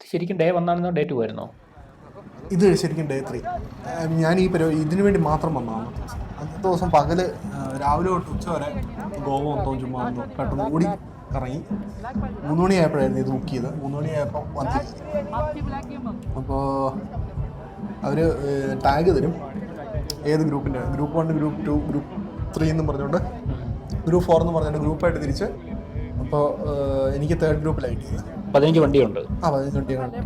ശരിക്കും ഡേ 1 ആണെന്നോ ഡേ 2 ആയിരുന്നോ? ഇത് ശരിക്കും ഡേ 3. ഞാൻ ഈ ഇതിനു വേണ്ടി മാത്രം വന്നതാണ്. അന്നത്തെ ദിവസം പകല് രാവിലെ തൊട്ട് ഉച്ച വരെ ഗോവ മൊത്തം ചുമ്മാ വന്നു പെട്ടെന്ന് ഓടി കറങ്ങി. 3 മണിയായപ്പോഴായിരുന്നു ഇത് ബുക്ക് ചെയ്ത്. 3 മണിയായപ്പോൾ വന്നു. അപ്പോൾ അവർ ടാഗ് തരും ഏത് ഗ്രൂപ്പിൻ്റെ, ഗ്രൂപ്പ് 1, ഗ്രൂപ്പ് 2, ഗ്രൂപ്പ് 3 എന്നും പറഞ്ഞുകൊണ്ട് ഗ്രൂപ്പ് 4 എന്ന് പറഞ്ഞുകൊണ്ട് ഗ്രൂപ്പായിട്ട് തിരിച്ച്. അപ്പോൾ എനിക്ക് 3rd ഗ്രൂപ്പിലായിട്ട് 15 വണ്ടിയുണ്ട്. 15 വണ്ടികളുണ്ട്.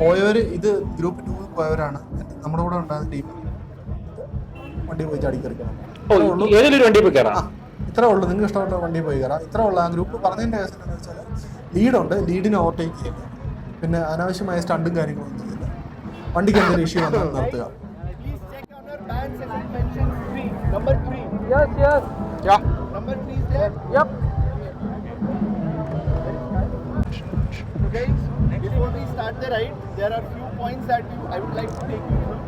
പോയവർ ഇത് ഗ്രൂപ്പ് 2 പോയവരാണ്. നമ്മുടെ കൂടെ ഉണ്ടായിരുന്ന ടീം വണ്ടി പോയി ചാടിക്കറിക്കണം. ഏതൊരു വണ്ടി പോയി കയറാം. ഇത്രേ ഉള്ളൂ. നിങ്ങൾക്ക് ഇഷ്ടപ്പെട്ട വണ്ടി പോയി കയറാം. ഇത്രേ ഉള്ളൂ. ആ ഗ്രൂപ്പ് പറഞ്ഞതിൻ്റെ കേസ് എന്താണെന്ന് വെച്ചാൽ ലീഡുണ്ട്, ലീഡിനെ ഓവർടേക്ക് ചെയ്യില്ല, പിന്നെ അനാവശ്യമായ സ്റ്റണ്ടും കാര്യങ്ങളൊന്നും ചെയ്യില്ല. വണ്ടിക്ക് എന്തെങ്കിലും ഇഷ്യൂ വന്നാൽ നിർത്തുക. Number 3. Yes. Yeah. Number 3 is there? Yep. Guys, before we start the ride, there are few points that I would like to take you through.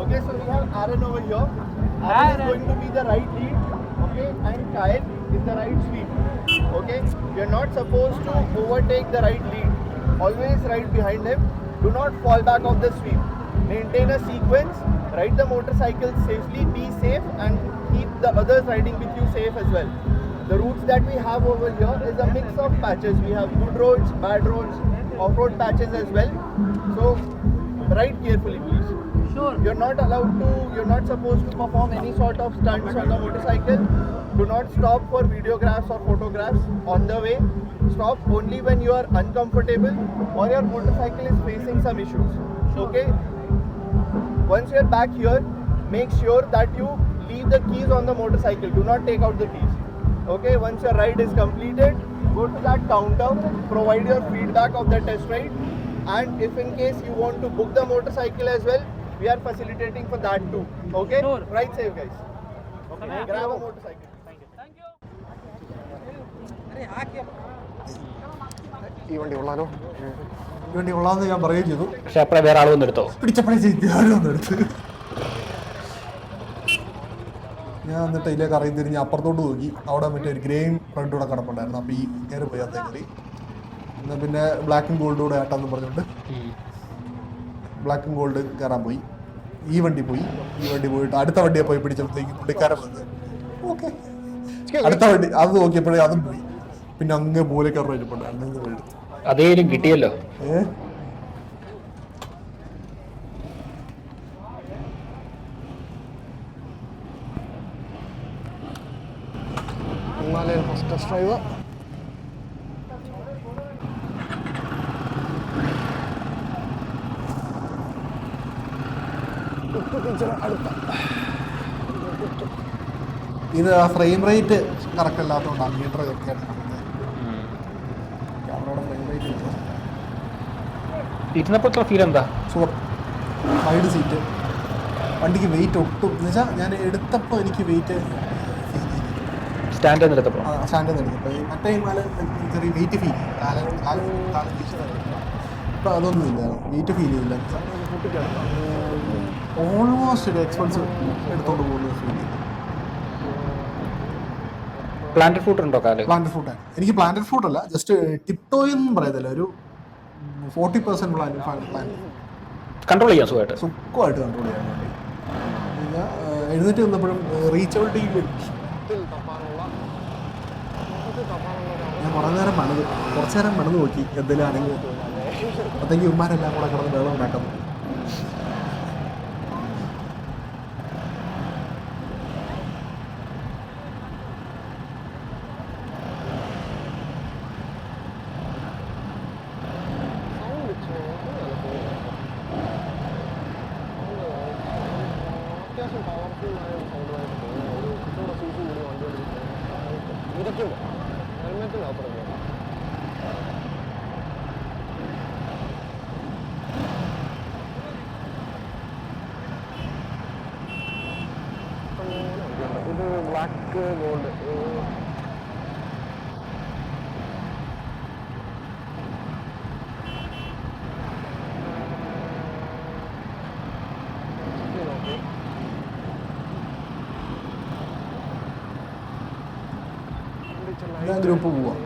Okay, so we have Aaron over here. Aaron is going to be the right lead. Okay, and Kyle is the right sweep. Okay, you're not supposed to overtake the right lead. Always ride behind him. Do not fall back off the sweep. Maintain a sequence. Ride the motorcycle safely, be safe, and keep the others riding with you safe as well. The routes that we have over here is a mix of patches. We have good roads, bad roads, off-road patches as well. So ride carefully, please. Sure. You're not supposed to perform any sort of stunts on the motorcycle. Do not stop for videographs or photographs on the way. Stop only when you are uncomfortable or your motorcycle is facing some issues. Okay? Once you're back here, make sure that you leave the keys on the motorcycle. Do not take out the keys. Okay, once your ride is completed, go to that counter, provide your feedback of the test ride, and if in case you want to book the motorcycle as well, we are facilitating for that too. Okay? Sure. Ride safe, guys. Okay, grab a motorcycle. Thank you. ഈ വണ്ടി കൊള്ളാലോ, ഈ വണ്ടി കൊള്ളാമെന്ന് ഞാൻ പറയുകയും ചെയ്തു. പക്ഷെ അപ്പഴേ വേറെ ആൾ വന്നെടുത്തോ? പിടിച്ചപ്പോഴേ ചെയ്തൊന്നെടുത്ത് ഞാൻ എന്നിട്ട് ഇതിലേക്ക് അറിയും തിരിഞ്ഞ് അപ്പുറത്തോട്ട് നോക്കി. അവിടെ മറ്റേ ഒരു ഗ്രേയും ഫ്രണ്ടൂടെ കിടപ്പുണ്ടായിരുന്നു. അപ്പോൾ ഈ കയറി പോയി അതേ കയറി. എന്നാൽ പിന്നെ ബ്ലാക്കും ഗോൾഡും കൂടെ ആട്ടാന്ന് പറഞ്ഞുകൊണ്ട് ബ്ലാക്കും ഗോൾഡ് കയറാൻ പോയി. ഈ വണ്ടി പോയിട്ട് അടുത്ത വണ്ടിയെ പോയി പിടിച്ചപ്പോഴത്തേക്ക് പുള്ളിക്കാരൻ വന്ന് ഓക്കെ അടുത്ത വണ്ടി അത് നോക്കിയപ്പോഴേ അതും പോയി. പിന്നെ അങ്ങ് മൂലക്കാരൻ വരുമ്പോണ്ടായിരുന്നു പോയി. അതേലും കിട്ടിയല്ലോ. ഫസ്റ്റ് ടെസ്റ്റ് ഡ്രൈവ് ഇത് ആ ഫ്രെയിം റേറ്റ് കറക്റ്റ് അല്ലാത്തതുകൊണ്ടാണ് മീറ്റർ കൃത്യമായിട്ട് നടക്കുന്നത്. ക്യാമറയുടെ ഫ്രെയിം റേറ്റ് ഇരുന്നപ്പോഴത്തെ ഫീൽ എന്താ? സൂപ്പർ. വൈഡ് സീറ്റ്, വണ്ടിക്ക് വെയിറ്റ് ഒട്ടും എന്ന് വെച്ചാൽ ഞാൻ എടുത്തപ്പോൾ എനിക്ക് വെയിറ്റ് സ്റ്റാൻഡ് എടുത്തപ്പോൾ മറ്റേ ചെറിയ വെയിറ്റ് ഫീൽ ഇപ്പം അതൊന്നുമില്ല, വെയിറ്റ് ഫീൽ ചെയ്യില്ല. ഓൾമോസ്റ്റ് ഒരു എക്സ്പെൻസ് എടുത്തോണ്ട് പോകുന്നത് ഫീൽ ചെയ്തു. പ്ലാന്റഡ് ഫുഡ് ഉണ്ടോ കാല്? പ്ലാന്റഡ് ഫുഡാണ്. എനിക്ക് പ്ലാന്റഡ് ഫുഡ് അല്ല, ജസ്റ്റ് ടിപ്ടോയെന്നും പറയത്തില്ല, ഒരു 40% പ്ലാൻ കൺട്രോൾ ചെയ്യാം സുഖമായിട്ട് കൺട്രോൾ ചെയ്യാൻ വേണ്ടി. എഴുന്നേറ്റ് വന്നപ്പോഴും റീച്ചബിലിറ്റി ഞാൻ കുറച്ച് നേരം പണിത് നോക്കി എന്തെങ്കിലും ആണെങ്കിൽ. അപ്പോഴത്തേക്ക് ഉമ്മാരെല്ലാം കൂടെ കിടന്ന് വെള്ളം ഉണ്ടാക്കുന്നു. ഇത് ബ്ലാക്ക് ഗോൾഡ് ഞാൻ ഗ്രൂപ്പ് പോവാം.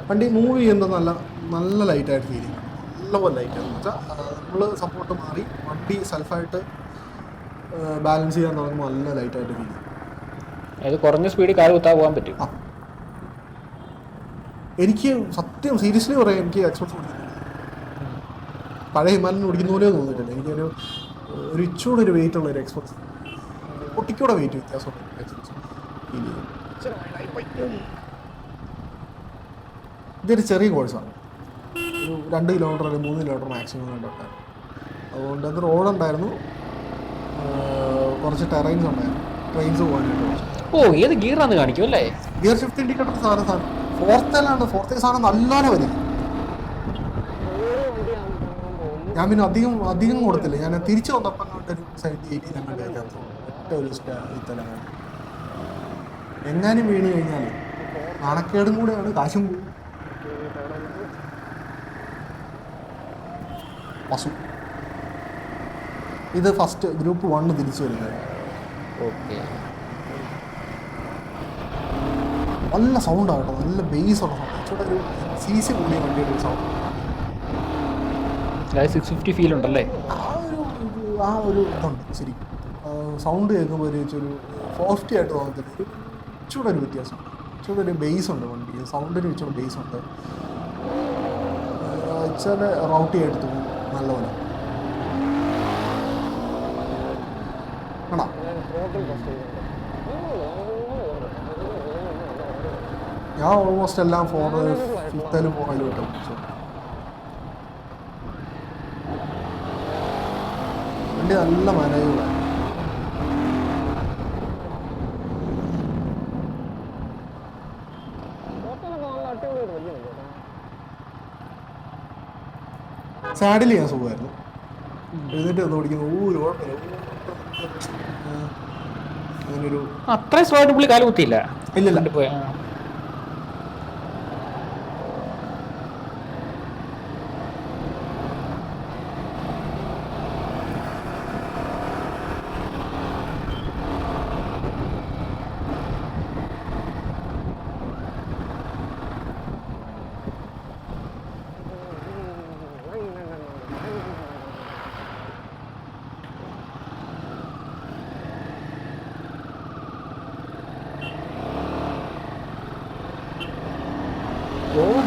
വണ്ടി മൂവ് ചെയ്യുന്നത് നല്ല നല്ല ലൈറ്റായിട്ട് ഫീൽ ചെയ്യും, നല്ലപോലെ ലൈറ്റായിട്ട് എന്ന് വെച്ചാൽ നമ്മൾ സപ്പോർട്ട് മാറി വണ്ടി സെൽഫായിട്ട് ബാലൻസ് ചെയ്യാൻ തുടങ്ങുമ്പോൾ നല്ല ലൈറ്റായിട്ട് ഫീൽ ചെയ്യും. അത് കുറഞ്ഞ സ്പീഡിൽ കാല് കുത്താൻ പോകാൻ പറ്റും. ആ എനിക്ക് സത്യം സീരിയസ്ലി പറയാം, എനിക്ക് എക്സ്പെർട്സ് ഓടിക്കുന്നില്ല, പഴയ ഹിമാലയൻ ഓടിക്കുന്ന പോലെ തോന്നിയിട്ടില്ല. എനിക്കൊരു ഇച്ചൂടെ ഒരു വെയിറ്റ് ഉള്ള ഒരു എക്സ്പെർട്സ്, ഒട്ടിക്കൂടെ വെയിറ്റ് വ്യത്യാസമുള്ള എക്സ്പെർട്സ് ഫീൽ ചെയ്യും. ഇതൊരു ചെറിയ കോഴ്സാണ്, ഒരു 2 കിലോമീറ്റർ അല്ലെങ്കിൽ 3 കിലോമീറ്റർ മാക്സിമം കണ്ടിട്ടാണ്. അതുകൊണ്ട് അത് റോഡുണ്ടായിരുന്നു, കുറച്ച് ടെറൈൻസ് ഉണ്ടായിരുന്നു, ട്രെയിൻസ് പോകാനായിട്ട്. ഓ ഏത് ഗിയറാന്ന് കാണിക്കും അല്ലേ? ഗിയർ ഷിഫ്റ്റ് ഇൻഡിക്കേറ്റർ സാധനം ഫോർത്ത് സാധനം നല്ലോണം വരും. ഞാൻ പിന്നെ അധികം കൊടുത്തില്ല, ഞാൻ തിരിച്ചു വന്നപ്പോൾ ഒരു 70-80 ഒറ്റ ഒരു ഇത്തലാണ്. എങ്ങാനും വീണ് കഴിഞ്ഞാൽ നാണക്കേടും കൂടെയാണ്, കാശും പോകും. പശു ഇത് ഫസ്റ്റ് ഗ്രൂപ്പ് 1 തിരിച്ചു വരുന്നത്. ഓക്കെ. നല്ല സൗണ്ടാണ് കേട്ടോ, നല്ല ബേസ് ഉള്ള സൗണ്ട്, ഇച്ചിരി ഒരു CC കൂടിയ വണ്ടിയുടെ ഒരു സൗണ്ട്. 650 ഫീൽ ഉണ്ടല്ലേ? ആ ഒരു ഇതുണ്ട് ശരിക്കും. സൗണ്ട് കേൾക്കുമ്പോൾ ഒരു 450 ആയിട്ട് തോന്നത്തില്ല, ഇച്ചിരി ഒരു വ്യത്യാസമുണ്ട്, ഇച്ചിരി ഒരു ബേസ് ഉണ്ട് വണ്ടി, സൗണ്ടിന് ഇച്ചിരി ബേസ് ഉണ്ട്, ഇച്ചിരി റൗട്ടി ആയിട്ട് തോന്നും നല്ലപോലെ. ആണോ? ഞാൻ ഓൾമോസ്റ്റ് എല്ലാം 5th 4 കിട്ടും. വണ്ടി നല്ല മനോഹരമാണ്. സാഡിൽ ചെയ്യാൻ സുഖമായിരുന്നു, എഴുന്നേറ്റ് വന്ന് ഓടിക്കുന്നു കുഴപ്പമില്ല. അങ്ങനൊരു അത്രയും സ്ലോ ആയിട്ട് പുള്ളി കാല് കുത്തിയില്ല. ഇല്ലില്ല. പോയി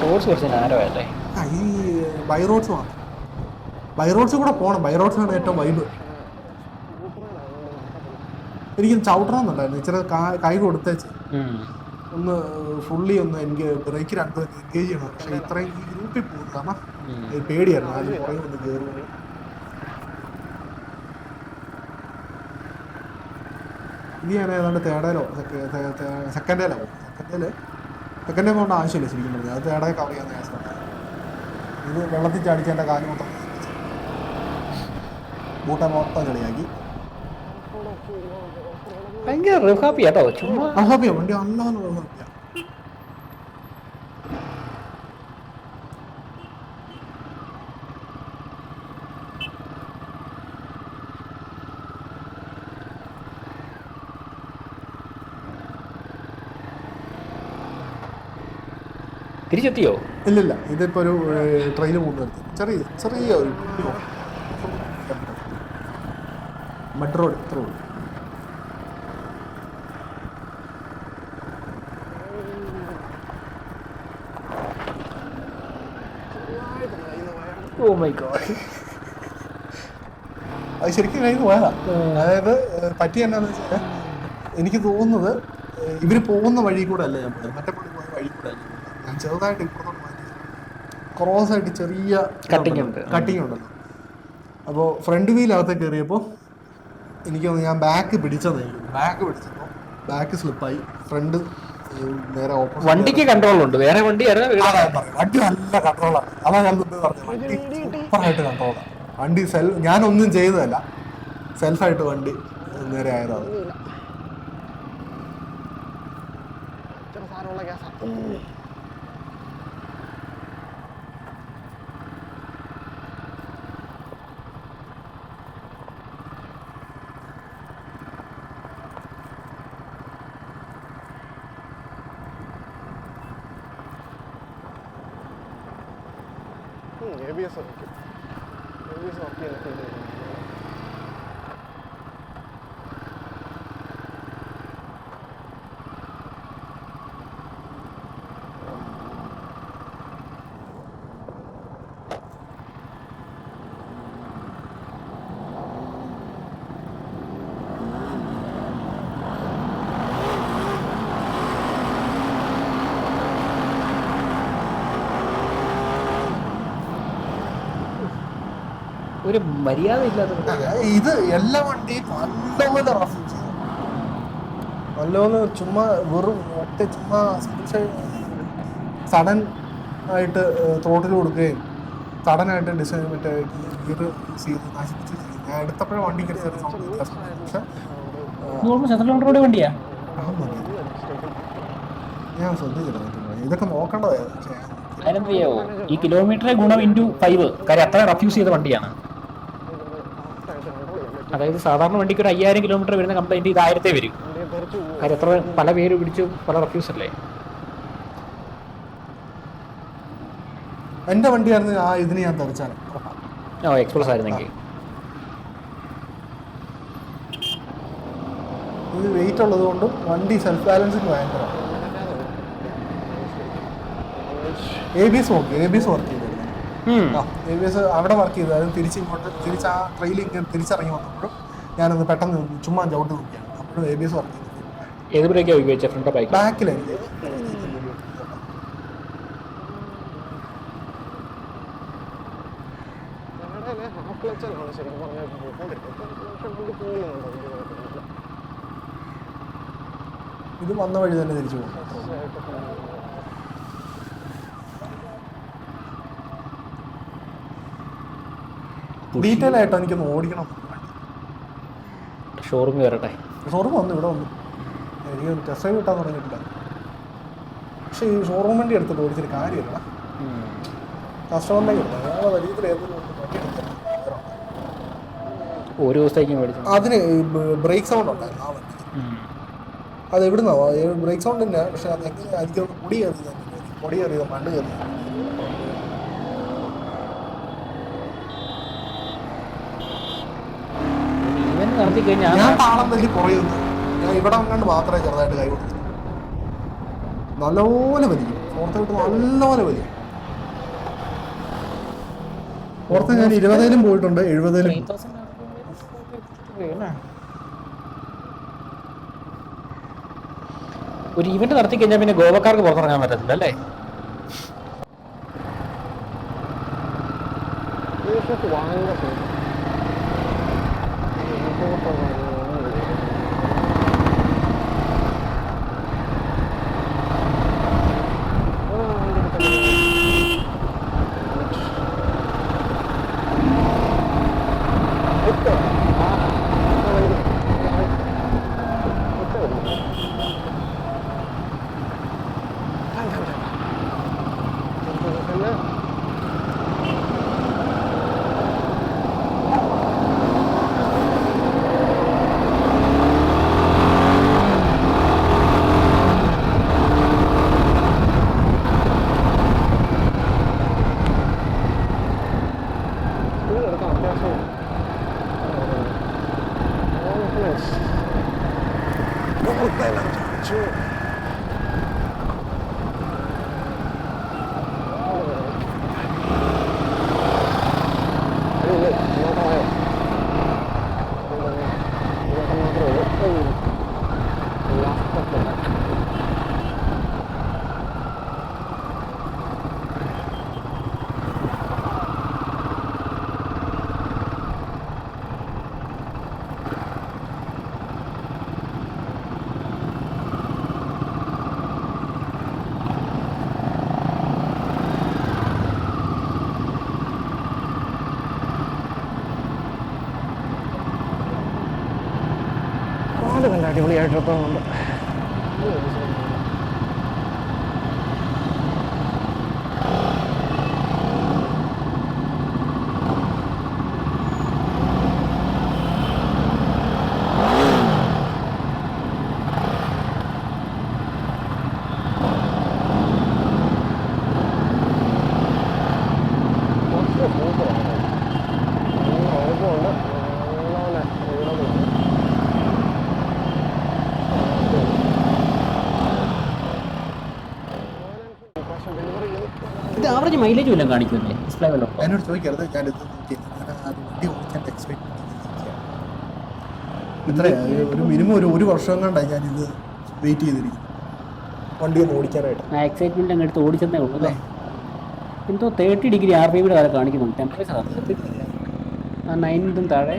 റോഡ്സ് കുറച്ച് നാരമല്ലേ? ഈ ബൈ റോഡ്സ് മാത്രം, ബൈ റോഡ്സ് കൂടെ പോകണം. ബൈ റോഡ്സാണ് ഏറ്റവും വൈബ്. എനിക്ക് ചവിട്ടണമെന്നുണ്ടായിരുന്നു, ഇച്ചിരി കൈ കൊടുത്തേച്ച് ഒന്ന് ഫുള്ളി ഒന്ന് എനിക്ക് ബ്രേക്ക് രണ്ടും എൻഗേജ് ചെയ്യണം. പക്ഷേ ഇത്രയും ഈ ഗ്രൂപ്പിൽ പോകും, കാരണം പേടിയായിരുന്നു ആദ്യം പുറകെ ഒന്ന് കയറുന്നത്. ഇത് ഞാൻ ഏതാണ്ട് തേടയിലോ സെക്കൻഡേലോ സെക്കൻഡേ പോകേണ്ട ആവശ്യമില്ല ശരിക്കും പറഞ്ഞാൽ, അത് തേടേ കവർ ചെയ്യാൻ ആവശ്യമുണ്ട്. ഇത് വെള്ളത്തിൽ ചാടിച്ചതിൻ്റെ കാര്യം മൊത്തം ബൂട്ട മൊത്തം ചെളിയാക്കി. ഭയങ്കര റഹാപ്പി കേട്ടോ, ചുമ്മാ റഹാപ്പിയാ വണ്ടി, നല്ല റഹാപ്പിയാ. തിരിച്ചെത്തിയോ? ഇല്ലില്ല, ഇതിപ്പോൾ ഒരു ട്രെയിൻ പോകുന്നത് ചെറിയ ഒരു മഡ് റോഡ് ഇത്ര ഉള്ളൂ. ഓ മൈ ഗോഡ്, അത് ശരിക്കും കഴിഞ്ഞ് പോയതാ. അതായത് പറ്റി എന്നാന്ന് വെച്ചാൽ എനിക്ക് തോന്നുന്നത് ഇവർ പോകുന്ന വഴി കൂടെ അല്ല ഞാൻ പോയത്, മറ്റേ പള്ളി പോയ വഴി കൂടെ അല്ല ഞാൻ ചെറുതായിട്ട് ഇപ്പുറത്തോട്ട് മാറ്റി ക്രോസ് ആയിട്ട് ചെറിയ കട്ടിങ് ഉണ്ടല്ലോ. അപ്പോൾ ഫ്രണ്ട് വീലകത്ത് കയറിയപ്പോൾ എനിക്ക് തോന്നുന്നു ഞാൻ ബാക്ക് പിടിച്ചപ്പോൾ ബാക്ക് സ്ലിപ്പായി, ഫ്രണ്ട് നേരെ ഓപ്പോസിറ്റ്. വണ്ടിക്ക് കൺട്രോൾ ഉണ്ട്, വേറെ വണ്ടി വണ്ടി നല്ല കൺട്രോളാണ്. അതാണ് ഞാൻ മുമ്പ് പറഞ്ഞത്, വണ്ടി സൂപ്പറായിട്ട് കൺട്രോളാണ്. വണ്ടി ഞാനൊന്നും ചെയ്തതല്ല, സെൽഫായിട്ട് വണ്ടി നേരെ ആയതാണ്. ABS വർക്ക് ചെയ്യുന്ന ഒരു മര്യാദ ഇല്ലാത്ത ഇത് എല്ലാ വണ്ടിയും നല്ലപോലെ റഫ് ചെയ്യും. നല്ലപോലെ ചുമ്മാ വെറും ഒറ്റ ചുമ്മാ സഡൻ ആയിട്ട് ത്രോട്ടിൽ കൊടുക്കുകയും സഡനായിട്ട് ഡിസൈൻ മറ്റേ ഗിയർ യൂസ് ചെയ്ത് നശിപ്പിച്ച് ചെയ്യും. ഞാൻ എടുത്തപ്പോഴും വണ്ടി കയറി പക്ഷെ എത്ര കിലോമീറ്റർ വണ്ടിയാ ഞാൻ ശ്രദ്ധിച്ചില്ല. ഇതൊക്കെ നോക്കേണ്ടതായിരുന്നു. അതിനെന്ത് ചെയ്യാവോ, ഈ കിലോമീറ്ററെ ഗുണം ഇൻറ്റു 5, കാര്യം അത്ര റഫ്യൂസ് ചെയ്ത വണ്ടിയാണ്. അതായത് സാധാരണ വണ്ടിക്ക് ഒരു 5000 കിലോമീറ്റർ വരുന്ന കംപ്ലൈൻറ്റ് ഇത് 1000 വരും. കാര്യം എത്ര പല പേര് പിടിച്ചു പല റഫ്യൂസ് അല്ലേ. എൻ്റെ വണ്ടിയായിരുന്നു ആ ഇതിന് ഞാൻ തെറിച്ചാണ്. എക്സ്പ്രസ് ആയിരുന്നെങ്കിൽ ഇത് വെയിറ്റ് ഉള്ളത് കൊണ്ടും വണ്ടി സെൽഫ് ബാലൻസിങ് ഭയങ്കരമാണ്. ABS വർക്ക് ചെയ്തിരുന്നു. ABS അവിടെ വർക്ക് ചെയ്തു. അത് തിരിച്ച് ആ ട്രെയിൽ ഇങ്ങനെ തിരിച്ചിറങ്ങി വന്നപ്പോഴും ഞാനത് പെട്ടെന്ന് ചുമ്മാ ചവിട്ട് നോക്കിയാണ്. അപ്പോഴും ABS വർക്ക് ചെയ്തു. ഏത് ബ്രേക്കാണ് ഉപയോഗിച്ചത്? ഫ്രണ്ടോ ബാക്ക്? ബാക്കിലായിരുന്നു. ഇത് വന്ന വഴി തന്നെ തിരിച്ചു പോകും. ഡീറ്റെയിൽ ആയിട്ടോ എനിക്കൊന്ന് ഓടിക്കണം. ഷോറൂമിൽ വരട്ടെ. ഷോറൂം വന്നു, ഇവിടെ വന്നു. എനിക്ക് ടെസ്റ്റ് ഡ്രൈവ് കിട്ടാൻ തുടങ്ങിയിട്ടില്ല. പക്ഷേ ഈ ഷോറൂം വണ്ടി എടുത്തിട്ട് ഓടിച്ചൊരു കാര്യമില്ല. കസ്റ്റമറിലേക്ക് എടുത്താൽ ഞങ്ങളെ വലിയ ഏതെങ്കിലും വണ്ടി എടുത്തില്ല. ഒരു ദിവസത്തേക്കും മേടിച്ചു. അതിന് ബ്രേക്ക് സൗണ്ട് ഉണ്ടായിരുന്നു ആ വണ്ടി. അത് എവിടുന്നോ ബ്രേക്ക് സൗണ്ട് തന്നെ. പക്ഷെ അത് എങ്ങനെ ആയിരിക്കും പൊടി കയറിയത് മണ്ണ് കയറിയത്. ഞാൻ താളം തല്ലി കുറയുന്നു. ഞാൻ ഇവിടെ വന്നാണ്ട് മാത്രമേ ചെറുതായിട്ട് കൈ കൊടുത്തു. നല്ലപോലെ വലിക്കും. പുറത്ത് വിട്ട് നല്ലപോലെ വലിക്കും. പുറത്ത് ഞാൻ 20,000 പോയിട്ടുണ്ട്, 70,000. ഒരു ഇവന്റ് നടത്തി കഴിഞ്ഞാൽ പിന്നെ ഗോവക്കാർക്ക് പുറത്തിറങ്ങാൻ പറ്റത്തില്ല അല്ലേ? നല്ല അടിപൊളിയായിട്ടുണ്ട്. ഇത് ആവറേജ് മൈലേജ് വല്ലതും കാണിക്കുമല്ലേ ഡിസ്പ്ലേ വല്ലതും? എന്നോട് ചോദിക്കരുത്, ഞാനിത് വണ്ടി ഓടിക്കാൻ എക്സ്പെക്ട് ഇത്രയാ ഒരു മിനിമം ഒരു വർഷം കണ്ടായി ഞാനിത് വെയിറ്റ് ചെയ്തിരിക്കും വണ്ടി ഒന്ന് ഓടിക്കാനായിട്ട്. ആ എക്സൈറ്റ്മെൻറ്റ് അങ്ങ് എടുത്ത് ഓടിച്ചെന്നേ ഉള്ളൂ അല്ലേ? എന്തോ 30 ഡിഗ്രി RPM വരെ കാണിക്കുന്നുണ്ട് ടെമ്പറേച്ചർ. ആ 9 താഴെ.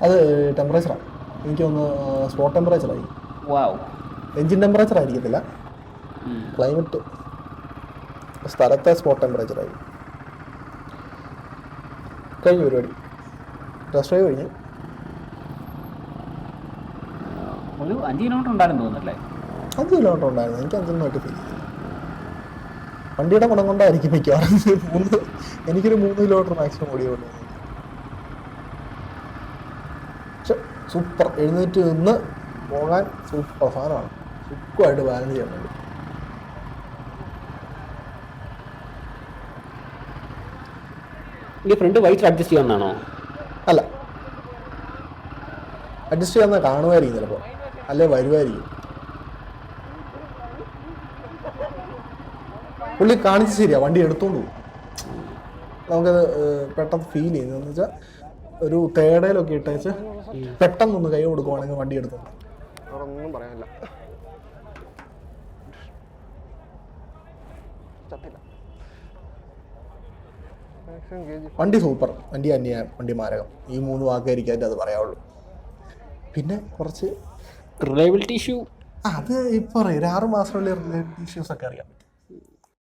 അത് ടെമ്പറേച്ചറാണ്, എനിക്കൊന്ന് സ്പോട്ട് ടെമ്പറേച്ചറായി. വാവ്. എൻജിൻ ടെമ്പറേച്ചർ ആയിരിക്കത്തില്ല, ക്ലൈമറ്റ് സ്ഥലത്തെ സ്പോട്ട് ടെമ്പറേച്ചറായി. കഴിഞ്ഞു പരിപാടി, ടെസ്റ്റ് ഡ്രൈവ് കഴിഞ്ഞു. ഒരു 5 കിലോമീറ്റർ ഉണ്ടായിരുന്നു തോന്നുന്നല്ലേ? 5 കിലോമീറ്റർ ഉണ്ടായിരുന്നു, എനിക്ക് 5 ഫീൽ ചെയ്തു. വണ്ടിയുടെ ഗുണം കൊണ്ടായിരിക്കും മിക്കവാറും എനിക്കൊരു 3 കിലോമീറ്റർ മാക്സിമം ഓടിയുള്ളൂ. പക്ഷെ സൂപ്പർ, എഴുന്നേറ്റ് നിന്ന് പോകാൻ സൂപ്പർ സാധനമാണ്, സുഖമായിട്ട് ബാലൻസ് ചെയ്യാൻ വേണ്ടി. ഈ ഫ്രണ്ട് വൈറ്റ് അഡ്ജസ്റ്റ് ചെയ്യാവുന്നതാണോ? അല്ല, അഡ്ജസ്റ്റ് ചെയ്യാൻ കാണുമായിരിക്കും ചിലപ്പോൾ, അല്ലെ വരുമായിരിക്കും. പുള്ളി കാണിച്ച് ശരിയാ, വണ്ടി എടുത്തോണ്ട് പോകും. നമുക്കത് പെട്ടെന്ന് ഫീൽ ചെയ്യുന്നതെന്ന് വെച്ചാൽ ഒരു തേടയിലൊക്കെ ഇട്ടേച്ച് പെട്ടെന്നൊന്ന് കൈ കൊടുക്കുവാണെങ്കിൽ വണ്ടി എടുത്തു. ഒന്നും പറയാനില്ല. വണ്ടി സൂപ്പർ, വണ്ടി അന്യായം, വണ്ടി മാരകം. ഈ 3 വാക്കായിരിക്കും അത് പറയാവുള്ളൂ. പിന്നെ കുറച്ച് റിലയബിലിറ്റി ഇഷ്യൂ അത് ഇപ്പോൾ ഒരു 6 മാസമുള്ള റിലേറ്റീവ് ഇഷ്യൂസ് ഒക്കെ അറിയാൻ പറ്റും.